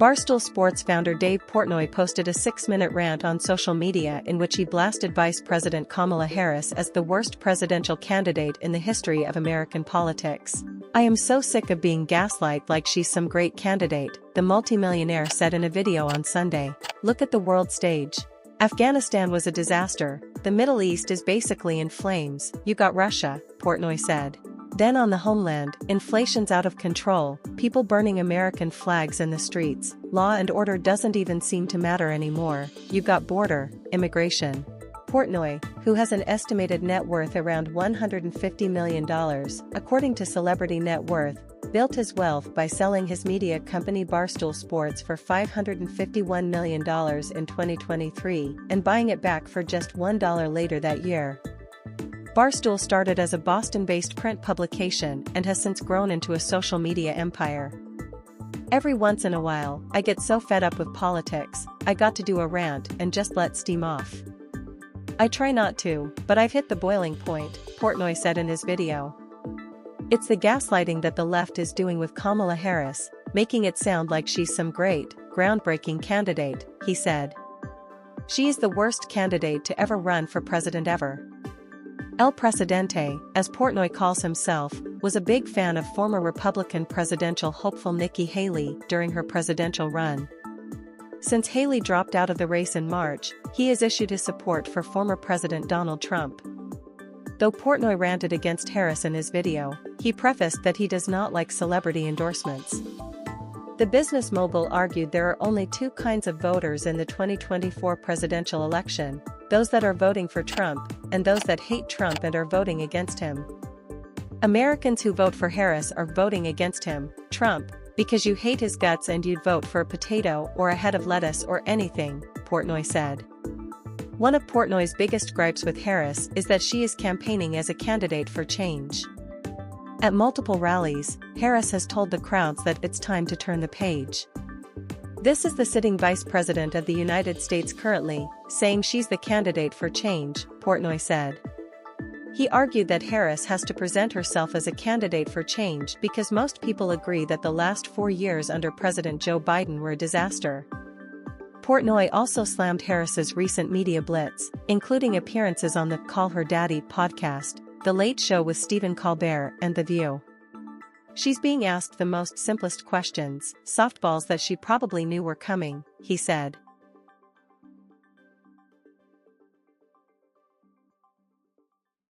Barstool Sports founder Dave Portnoy posted a 6-minute rant on social media in which he blasted Vice President Kamala Harris as the worst presidential candidate in the history of American politics. "I am so sick of being gaslighted like she's some great candidate," the multi-millionaire said in a video on Sunday. "Look at the world stage. Afghanistan was a disaster, the Middle East is basically in flames, you got Russia," Portnoy said. Then on the homeland, inflation's out of control, people burning American flags in the streets, law and order doesn't even seem to matter anymore, you got border, immigration. Portnoy, who has an estimated net worth around $150 million, according to Celebrity Net Worth, built his wealth by selling his media company Barstool Sports for $551 million in 2023 and buying it back for just $1 later that year. Barstool started as a Boston-based print publication and has since grown into a social media empire. "Every once in a while, I get so fed up with politics, I got to do a rant and just let steam off. I try not to, but I've hit the boiling point," Portnoy said in his video. "It's the gaslighting that the left is doing with Kamala Harris, making it sound like she's some great, groundbreaking candidate," he said. "She is the worst candidate to ever run for president ever." El Presidente, as Portnoy calls himself, was a big fan of former Republican presidential hopeful Nikki Haley during her presidential run. Since Haley dropped out of the race in March, he has issued his support for former President Donald Trump. Though Portnoy ranted against Harris in his video, he prefaced that he does not like celebrity endorsements. The business mogul argued there are only two kinds of voters in the 2024 presidential election: those that are voting for Trump, and those that hate Trump and are voting against him. "Americans who vote for Harris are voting against him, Trump, because you hate his guts and you'd vote for a potato or a head of lettuce or anything," Portnoy said. One of Portnoy's biggest gripes with Harris is that she is campaigning as a candidate for change. At multiple rallies, Harris has told the crowds that it's time to turn the page. "This is the sitting vice president of the United States currently, saying she's the candidate for change," Portnoy said. He argued that Harris has to present herself as a candidate for change because most people agree that the last 4 years under President Joe Biden were a disaster. Portnoy also slammed Harris's recent media blitz, including appearances on the Call Her Daddy podcast, The Late Show with Stephen Colbert, and The View. "She's being asked the most simplest questions, softballs that she probably knew were coming," he said.